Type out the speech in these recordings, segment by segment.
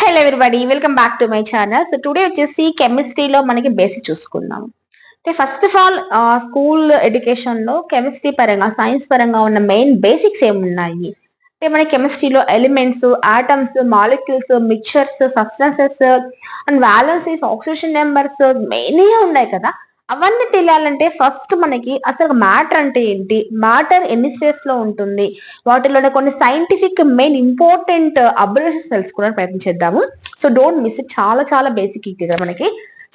Hello everybody, welcome back to my channel. So today వచ్చేసి కెమిస్ట్రీలో మనకి బేసిక్ చూసుకుందాం. అంటే first of all school education లో కెమిస్ట్రీ పరంగా, సైన్స్ పరంగా ఉన్న మెయిన్ బేసిక్స్ ఏమున్నాయి అంటే మన కెమిస్ట్రీలో elements, atoms, molecules, mixtures, substances and valencies, oxygen numbers మెయిన్గా ఉన్నాయి కదా. అవన్నీ తెలియాలంటే ఫస్ట్ మనకి అసలు మ్యాటర్ అంటే ఏంటి, మ్యాటర్ ఎన్ని స్టేట్స్ లో ఉంటుంది, వాటిలోనే కొన్ని సైంటిఫిక్ మెయిన్ ఇంపార్టెంట్ అబ్జర్వేషన్స్ తెలుసుకోవడానికి ప్రయత్నించేద్దాము. సో డోంట్ మిస్ ఇట్, చాలా చాలా బేసిక్ ఇది కదా మనకి.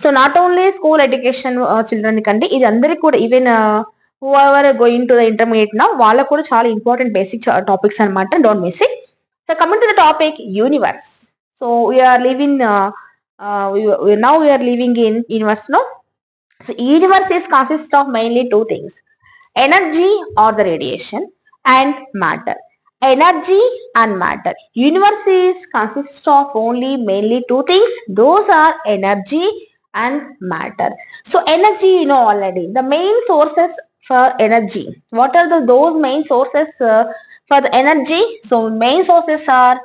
So not only school education children కండి, ఇది అందరికి కూడా, even whoever going to the intermediate నా వాళ్ళకు కూడా చాలా ఇంపార్టెంట్ బేసిక్ టాపిక్స్ అనమాట. Don't miss it. So coming to the topic universe. So we're living now we are living in universe, no? So universe is consist of mainly two things: energy or the radiation and matter. Energy and matter. Universe is consist of only mainly two things. Those are energy and matter. So energy, you know already. The main sources for energy. What are those main sources for the energy? So main sources are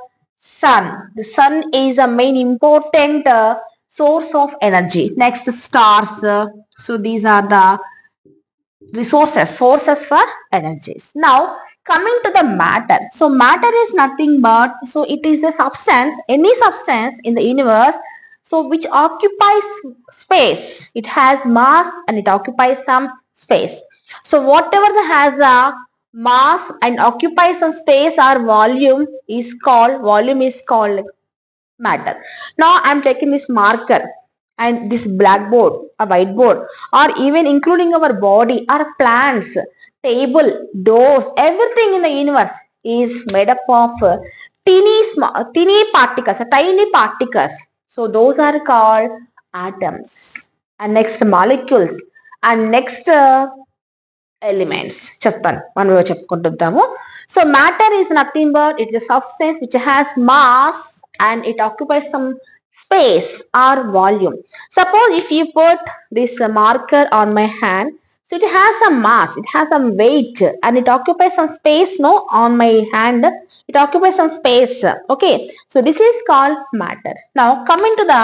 sun. The sun is a main important source of energy. Next, stars. So these are the sources for energies. Now coming to the matter. So matter is nothing but, so it is a substance, any substance in the universe, so which occupies space. It has mass and it occupies some space. So whatever that has a mass and occupies some space or volume is called matter. Now I'm taking this marker and this blackboard, a whiteboard, or even including our body, our plants, table, doors, everything in the universe is made up of teeny particles, tiny particles. So those are called atoms. And next molecules, and next elements. చెప్తాను మనం చెప్పుకుంటుందాము. So matter is nothing but it is a substance which has mass and it occupies some space or volume. Suppose if you put this marker on my hand, so it has some mass, it has some weight, and it occupies some space, no, on my hand. It occupies some space. Okay, so this is called matter. Now coming to the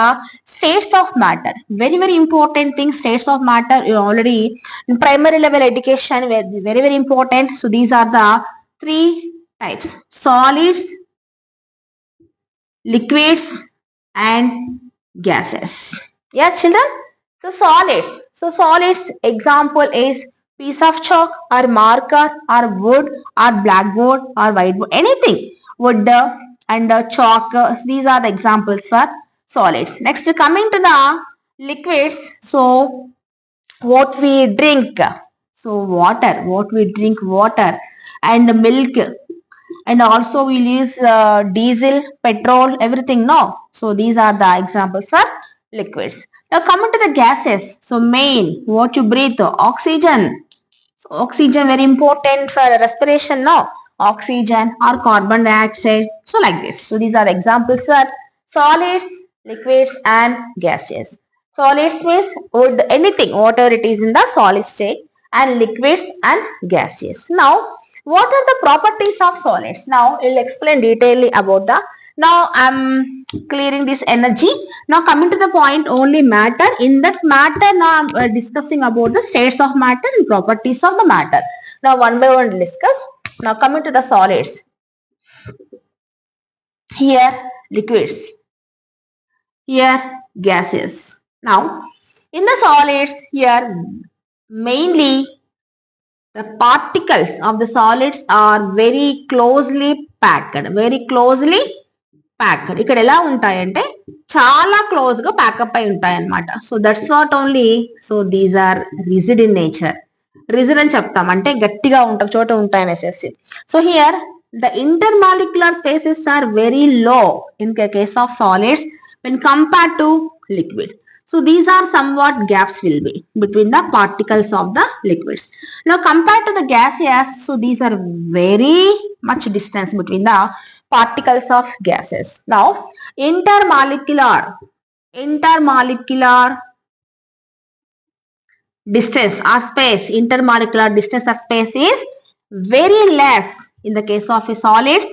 states of matter. Very very important thing, states of matter. You already in primary level education, very very important. So these are the three types: solids, liquids and gases. Yes children. So solids. So solids example is piece of chalk or marker or wood or blackboard or whiteboard, anything. Wood and chalk. These are the examples for solids. Next coming to the liquids. So what we drink. So water, what we drink, water and milk, and also we'll use diesel, petrol, everything, no? So these are the examples for liquids. Now coming to the gases. So main, what you breathe, oxygen. So oxygen very important for respiration, no? Oxygen or carbon dioxide. So like this. So these are the examples for solids, liquids and gases. Solids means wood, anything, whatever it is in the solid state, and liquids and gases. Now what are the properties of solids? Now I'll explain detailedly about the. Now I'm clearing this energy. Now coming to the point only matter. In that matter, now I'm discussing about the states of matter and properties of the matter. Now one by one discuss. Now coming to the solids. Here liquids. Here gases. Now in the solids, here mainly the particles of the solids are very closely packed. Very closely packed. ఇక్కడ ఎలా ఉంటాయంటే చాలా close గా pack up అయి ఉంటాయి అన్నమాట. So that's what only. So these are rigid in nature. Rigid అని చెప్తాం అంటే గట్టిగా ఉంటా చోట ఉంటాయి అనేసి. So here the intermolecular spaces are very low in case of solids when compared to liquid. So these are somewhat gaps will be between the particles of the liquids. Now compared to the gases, so these are very much distance between the particles of gases. Now intermolecular distance or space, intermolecular distance or space is very less in the case of solids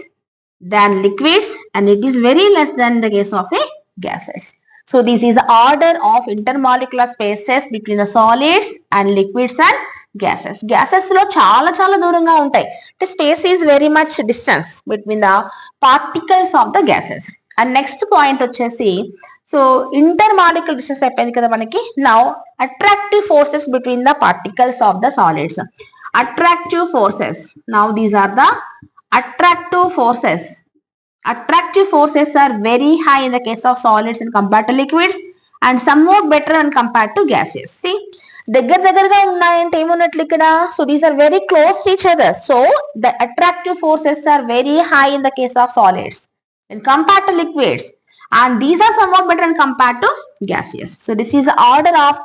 than liquids and it is very less than the case of a gases. So this is the order of intermolecular spaces between the solids and liquids and gases. Gases లో చాలా చాలా దూరంగా ఉంటాయి. The space is very much distance between the particles of the gases. And next point వచ్చేసి so intermolecular distance అయిపోయింది కదా మనకి. Now attractive forces between the particles of the solids. Attractive forces. Now these are the attractive forces. Attractive forces are very high in the case of solids and compared to liquids and somewhat better when compared to gases. See, దగ్గరగా ఉన్నాయంటే ఏమున్నట్లు ఇక్కడ so these are very close to each other so the attractive forces are very high in the case of solids when compared to liquids and these are somewhat better when compared to gaseous. So this is the order of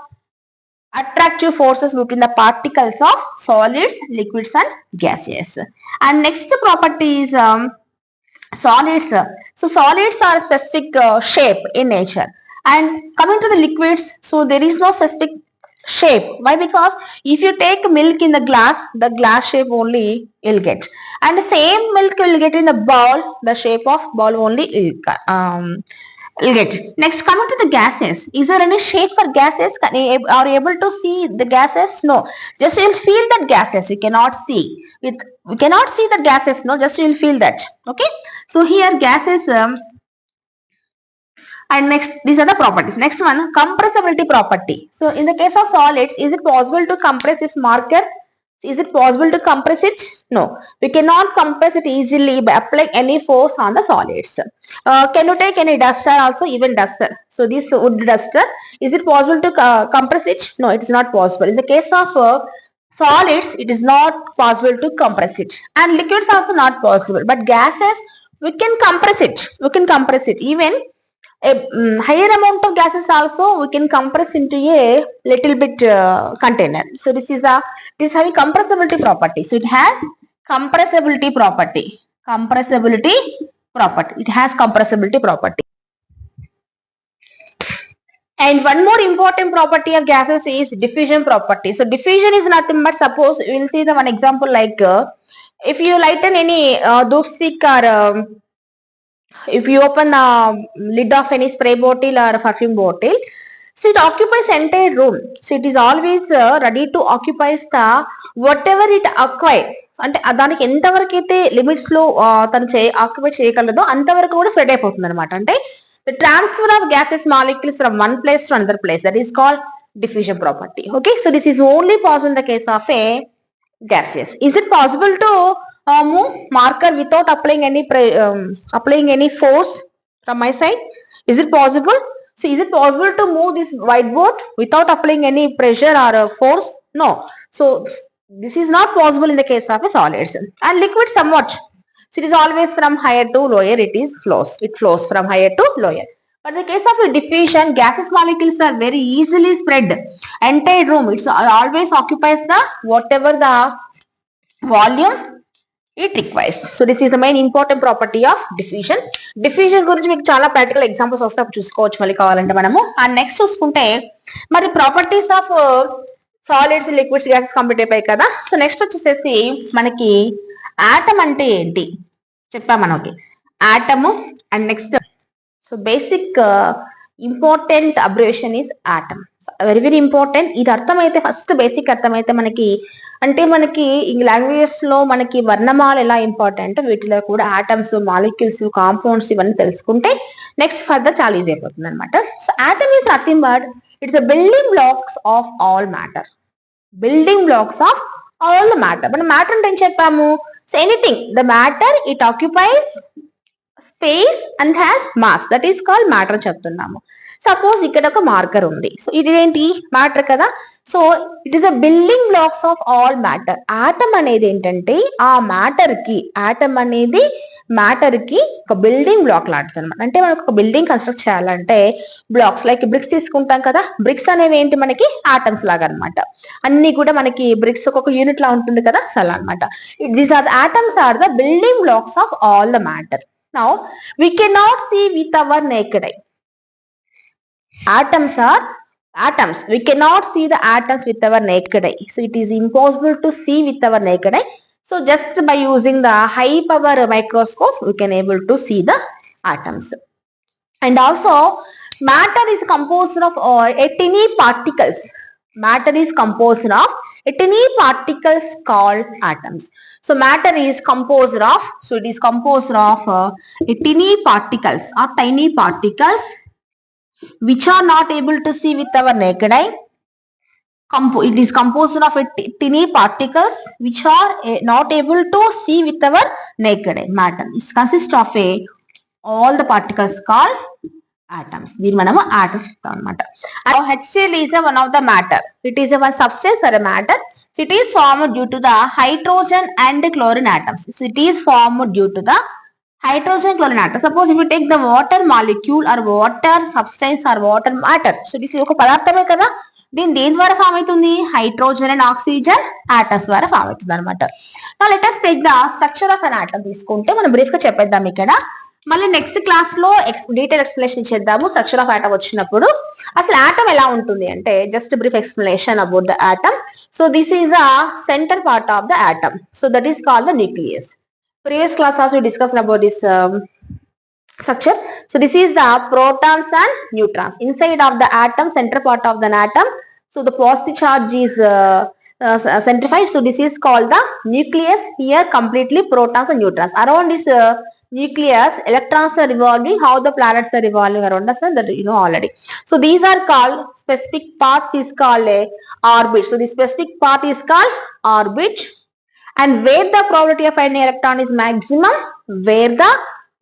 attractive forces between the particles of solids, liquids and gaseous. And next property is solids. So solids are specific shape in nature and coming to the liquids so there is no specific shape. Why? Because if you take milk in the glass shape only you'll get and the same milk you will get in the bowl, the shape of bowl only you'll get. Next, coming to the gases, is there any shape for gases? Are you able to see the gases? No, just you'll feel that gases. We cannot see we cannot see the gases. No, just you'll feel that. Okay, so here gases and next these are the properties. Next one, compressibility property. So in the case of solids, is it possible to compress this marker? Is it possible to compress it? No, we cannot compress it easily by applying any force on the solids. Can you take any duster also? Even duster. So this wood duster, is it possible to compress it? No, it is not possible. In the case of solids, it is not possible to compress it, and liquids also not possible. But gases, we can compress it. We can compress it. Even a higher amount of gases also we can compress into a little bit container. So this is having compressibility property. So it has compressibility property. Compressibility property. It has compressibility property. And one more important property of gases is diffusion property. So diffusion is nothing but suppose we will see the one example like if you lighten any dustik or if you open the lid of any spray bottle or perfume bottle, so it occupies entire room. So it is always ready to occupy the whatever it acquire. అంటే దానికి ఎంతవరకు అయితే limits లో తను occupy చేయగలదో అంతవరకు కూడా spread అయిపోతుంది అనమాట. అంటే the transfer of gaseous molecules from one place to another place, that is called diffusion property. Okay, so this is only possible in the case of a gaseous. Is it possible to move marker without applying any force from my side? Is it possible? So is it possible to move this whiteboard without applying any pressure or force? No. So this is not possible in the case of a solids. And liquid somewhat. So it is always from higher to lower. It flows from higher to lower. But in the case of a diffusion, gaseous molecules are very easily spread. Entire room, it always occupies the whatever the volume it requires. So this is the main important property of diffusion. Diffusion గురించి మీకు చాలా practical examples వస్తే చూసుకోవచ్చు మళ్ళీ కావాలంటే మనము. And next చూసుకుంటే మరి properties of solids, liquids, gases complete అయిపోయాయి కదా. సో నెక్స్ట్ వచ్చేసేసి మనకి ఆటమ్ అంటే ఏంటి చెప్పాం మనకి. Atom and next so basic important abbreviation is atom. Very very important. ఇది అర్థమైతే ఫస్ట్ బేసిక్ అర్థమైతే మనకి అంటే మనకి ఈ లాంగ్వేజెస్ లో మనకి వర్ణమాల ఎలా ఇంపార్టెంట్ వీటిలో కూడా ఆటమ్స్, మాలిక్యూల్స్, కాంపౌండ్స్ ఇవన్నీ తెలుసుకుంటే నెక్స్ట్ ఫర్దర్ చాలా ఈజీ అయిపోతుంది అనమాట. So atom is nothing but it's the building blocks of all matter. Building blocks of all the matter. మనం మ్యాటర్ అంటే ఏం చెప్పాము? So anything the matter it occupies space and has mass, that is called matter చెప్తున్నాము. Suppose ఇక్కడ ఒక marker ఉంది. So ఇది ఏంటి? మ్యాటర్ కదా. So it is the building blocks of all matter. Atom అనేది ఏంటంటే ఆ మ్యాటర్ కి, ఆటమ్ అనేది మ్యాటర్ కి ఒక బిల్డింగ్ బ్లాక్ లాంటిది అనమాట. అంటే మనకు ఒక బిల్డింగ్ కన్స్ట్రక్ట్ చేయాలంటే బ్లాక్స్ లైక్ బ్రిక్స్ తీసుకుంటాం కదా. బ్రిక్స్ అనేవి ఏంటి? మనకి ఆటమ్స్ లాగా అనమాట. అన్ని కూడా మనకి బ్రిక్స్ ఒక యూనిట్ లా ఉంటుంది కదా, అలా అనమాట. These are atoms are the building blocks of all the matter. Now we cannot see with our naked eye. Atoms are atoms. We cannot see the atoms with our naked eye. So it is impossible to see with our naked eye. So just by using the high power microscopes, we can able to see the atoms. And also matter is composed of tiny particles. Matter is composed of tiny particles called atoms. So matter is composed of, so it is composed of tiny particles or tiny particles which are not able to see with our naked eye. It is composed of tiny particles which are not able to see with our naked eye. Matter it consists of all the particles called atoms. దీని మనము atoms చెప్తాం అన్నమాట. HCl is one of the matter. It is a one substance or a matter. So it is formed due to the hydrogen and chlorine atoms. So it is formed due to the hydrogen chlorine atom. Suppose if you take the water molecule or water substance or water matter. So this is ఒక పదార్థమే కదా, దీని దేని ద్వారా form అవుతుంది, hydrogen and oxygen atoms ద్వారా form అవుతుంది అనమాట. Let us take the structure of an atom తీసుకుంటే మనం బ్రీఫ్ గా చెప్పేద్దాం ఇక్కడ. మళ్ళీ నెక్స్ట్ క్లాస్ లో డీటెయిల్ ఎక్స్ప్లెనేషన్ చేద్దాము స్ట్రక్చర్ ఆఫ్ ఆటమ్ వచ్చినప్పుడు. అసలు ఆటమ్ ఎలా ఉంటుంది అంటే just brief explanation about the atom. So this is the centre part of the atom. So that is called the nucleus. Previous class also we discussed about this structure. So this is the protons and neutrons inside of the atom, center part of the atom. So the positive charge is centrifuged. So this is called the nucleus. Here completely protons and neutrons. Around this nucleus, electrons are revolving. How the planets are revolving around us, and that you know already. So these are called, specific parts is called a orbit. So the specific part is called orbit. And where the probability of finding electron is maximum, where the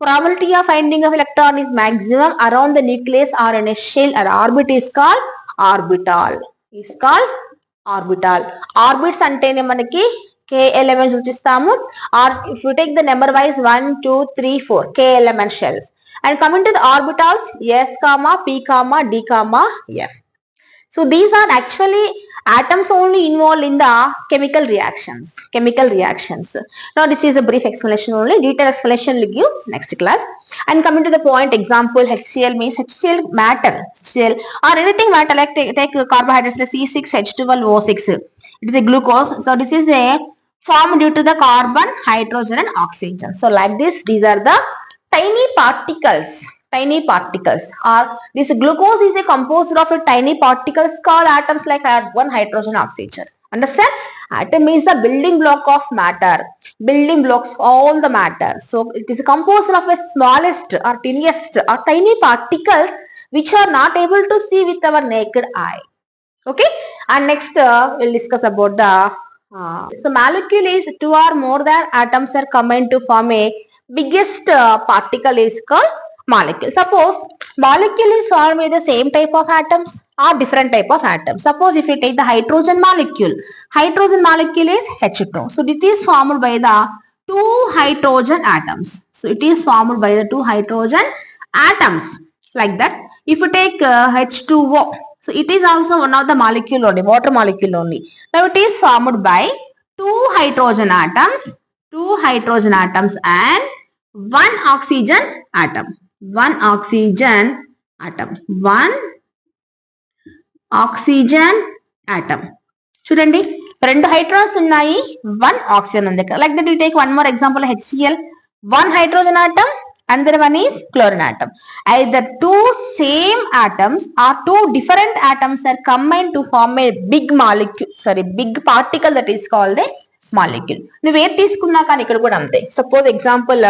probability of finding of electron is maximum around the nucleus or in a shell or orbit is called orbital. Is called orbital. Orbits antene manaki k elements చూపిస్తాము, or if you take the number wise 1 2 3 4 k element shells. And coming to the orbitals, s comma p comma d comma f. So these are actually atoms only involved in the chemical reactions. Now this is a brief explanation only. Detailed explanation will give next class. And coming to the point, example HCl means HCl matter. HCl or anything matter, like take carbohydrates like C6H12O6. It is a glucose. So this is a formed due to the carbon, hydrogen and oxygen. So like this, these are the tiny particles. Or this glucose is a composed of a tiny particles called atoms like carbon, hydrogen, oxygen. Understand? Atom is the building block of matter. Building blocks all the matter. So it is composed of a smallest or tiniest or tiny particles which are not able to see with our naked eye. Okay? And next we'll discuss about the so molecule is two or more than atoms are combined to form a biggest particle is called molecule. Suppose molecule is formed with the same type of atoms or different type of atoms. Suppose if you take the hydrogen molecule is H2. So it is formed by the two hydrogen atoms. So it is formed by the two hydrogen atoms like that. If you take H2O, so it is also one of the molecule only, water molecule only. Now it is formed by two hydrogen atoms and one oxygen atom. One oxygen atom. చూడండి, రెండు hydrogens ఉన్నాయి, one oxygen ఉంది. Like that you take one more example HCl, one hydrogen atom, another one is chlorine atom. Either two same atoms or two different atoms are combined to form a big particle that is called a molecule. నువ్వు ఏది తీసుకున్నా కానీ ఇక్కడ కూడా అంతే. Suppose example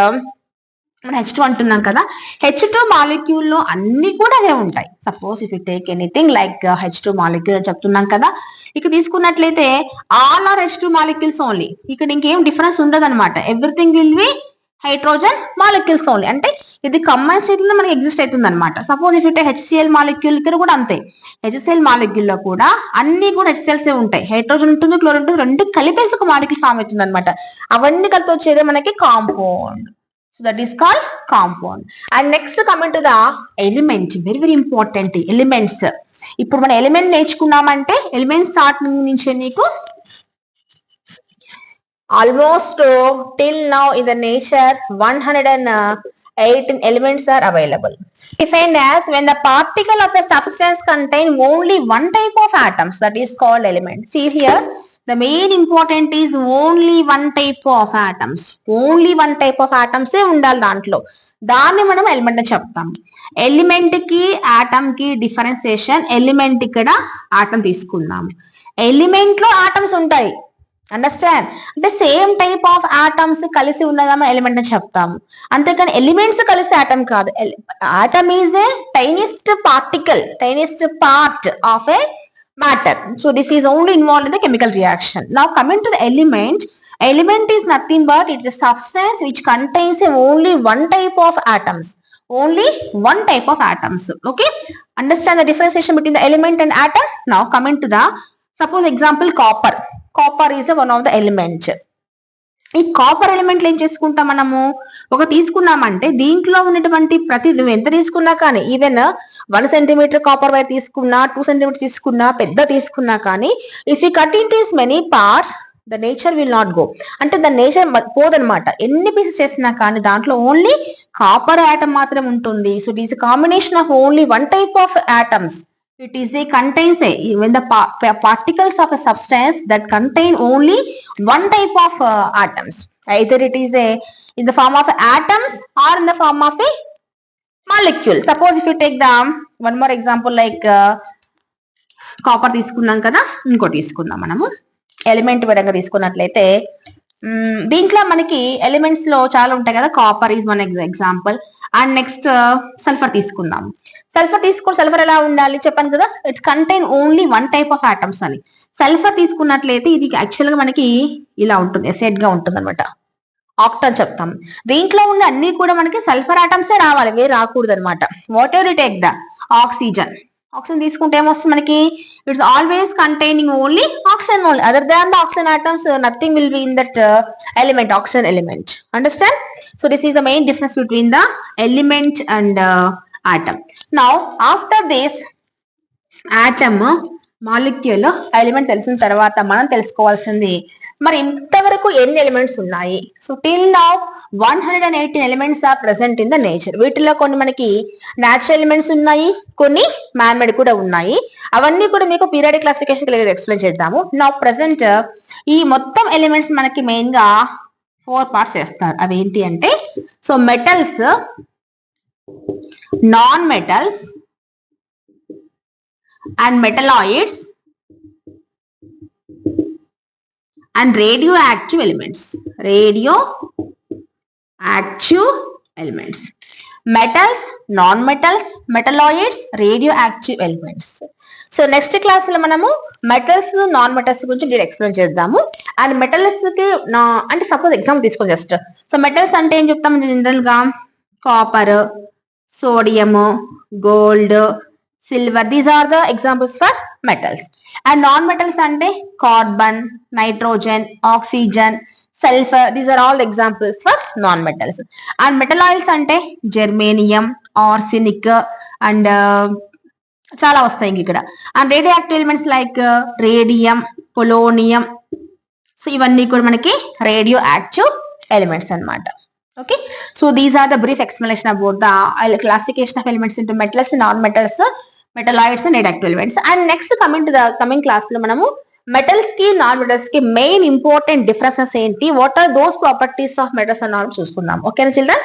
మనం H2 అంటున్నాం కదా, H2 మాలిక్యూల్ లో అన్ని కూడా అవే ఉంటాయి. Suppose if you take anything like H2 molecule అని చెప్తున్నాం కదా, ఇక్కడ తీసుకున్నట్లయితే all are H2 molecules only. ఇక్కడ ఇంకేం డిఫరెన్స్ ఉండదు అనమాట. Everything will be hydrogen molecules only. అంటే ఇది కంబైన్ స్టేట్ లో మనకి ఎగ్జిస్ట్ అవుతుంది అనమాట. Suppose if it HCl molecule ఇక్కడ కూడా అంతే. HCl మాలిక్యూల్ లో కూడా అన్ని కూడా HCl's ఉంటాయి. హైడ్రోజన్ ఉంటుంది, క్లోరిన్ ఉంటుంది, రెండు కలిపేసి ఒక మాలిక్యూల్ ఫామ్ అవుతుంది అనమాట. అవన్నీ కలిపి వచ్చేది మనకి compound. So that is called compound. And next coming to the element, very important elements. ఇప్పుడు మన ఎలిమెంట్ నేర్చుకున్నామంటే ఎలిమెంట్ స్టార్టింగ్ నుంచి నీకు almost till now in the nature 118 elements are available. Defined as when the particle of a substance contain only one type of atoms, that is called element. See here, the main important is only one type of atoms. Only one type of atoms ఉండాలి దాంట్లో. దాన్ని మనం element అని చెప్తాం. Element కి atom కి differentiation. Element ఇక్కడ atom తీసుకుందాం. ఎలిమెంట్ లో ఆటమ్స్ ఉంటాయి, అండర్స్టాండ్. అంటే సేమ్ టైప్ ఆఫ్ ఆటమ్స్ కలిసి ఉన్నదామని ఎలిమెంట్ అని చెప్తాము. అంతేకాని ఎలిమెంట్స్ కలిసి ఆటమ్ కాదు. Atom is a tiniest particle, tiniest part of A matter. So this is only involved in the chemical reaction. Now coming to the element, element is nothing but it's a substance which contains only one type of atoms. Only one type of atoms. Okay, understand the differentiation between the element and atom. Now coming to the, suppose example copper. Copper is one of the elements. ఈ copper ఎలిమెంట్లు ఏం చేసుకుంటాం మనము, ఒక తీసుకున్నామంటే దీంట్లో ఉన్నటువంటి ప్రతి నువ్వు ఎంత తీసుకున్నా కానీ, ఈవెన్ 1 సెంటీమీటర్ కాపర్ వైర్ తీసుకున్నా, 2 సెంటీమీటర్ తీసుకున్నా, పెద్ద తీసుకున్నా కానీ, if you cut in to is many parts the nature will not go. అంటే దాని నేచర్ పోదనమాట. ఎన్ని పీసెస్ చేసినా కానీ దాంట్లో ఓన్లీ కాపర్ ఆటమ్ మాత్రం ఉంటుంది. So it is combination of only one type of atoms. It is a contains a when the particles of a substance that contain only one type of atoms. Either it is a in the form of atoms or in the form of a molecule. Suppose if you take the one more example like copper తీసుకున్నాం కదా, ఇంకోటి తీసుకుందాం మనము element పరంగా తీసుకున్నట్లయితే దీంట్లో మనకి elements లో చాలా ఉంటాయి కదా. Copper is one example. And next sulphur తీసుకుందాం. సల్ఫర్ ఎలా ఉండాలి చెప్పాను కదా, it's contain only one type of atoms అని. సల్ఫర్ తీసుకున్నట్లయితే ఇది యాక్చువల్ గా మనకి ఇలా ఉంటుంది, ఎసైడ్ గా ఉంటుంది అనమాట. ఆక్టన్ చెప్తాం. దీంట్లో ఉన్న అన్ని కూడా మనకి సల్ఫర్ ఆటమ్సే రావాలి, వేరే రాకూడదు అనమాట. What ever you take the oxygen తీసుకుంటే ఏమొస్తుంది మనకి, it's always containing only oxygen only. Other than the oxygen atoms nothing will be in that element, oxygen element. Understand? So this is the main difference between the element and atom. Now after this atom, molecule, element తెలిసిన తర్వాత మనం తెలుసుకోవాల్సింది మరి ఇంతవరకు ఎన్ని elements ఉన్నాయి. So till now 118 elements are present in the nature. వీటిలో కొన్ని మనకి న్యాచురల్ ఎలిమెంట్స్ ఉన్నాయి, కొన్ని మ్యాన్ మేడ్ కూడా ఉన్నాయి. అవన్నీ కూడా మీకు పీరియాడిక్ క్లాసిఫికేషన్ ఎక్స్ప్లెయిన్ చేద్దాము. నా ప్రెసెంట్ ఈ మొత్తం ఎలిమెంట్స్ మనకి మెయిన్ గా 4 పార్ట్స్ చేస్తారు. అవి ఏంటి అంటే, so metals, non-metals and metalloids and radioactive elements. Metals, non-metals, metalloids, radioactive elements. So next class లో మనము మెటల్స్, నాన్ మెటల్స్ గురించి ఎక్స్ప్లెయిన్ చేద్దాము. అండ్ మెటల్స్ కి అంటే సపోజ్ ఎగ్జాంపుల్ తీసుకోండి జస్ట్. సో మెటల్స్ అంటే ఏం చెప్తాము జనరల్ గా, copper, sodium, gold, silver. These are the examples for metals. And non-metals ante carbon, nitrogen, oxygen, sulfur. These are all examples for non-metals. And metalloids ante germanium, arsenic and చాలా వస్తాయి ఇక్కడ. And radioactive elements like radium, polonium. So ఇవన్నీ కూడా మనకి radio active elements అన్నమాట. Okay, so these are the brief explanation about the classification of elements into metals, non-metals, metalloids and radioactive elements. And next coming class lo manamu metals ki non-metals ki main important differences enti, what are those properties of metals and non-metals chusukundam. Okay na children?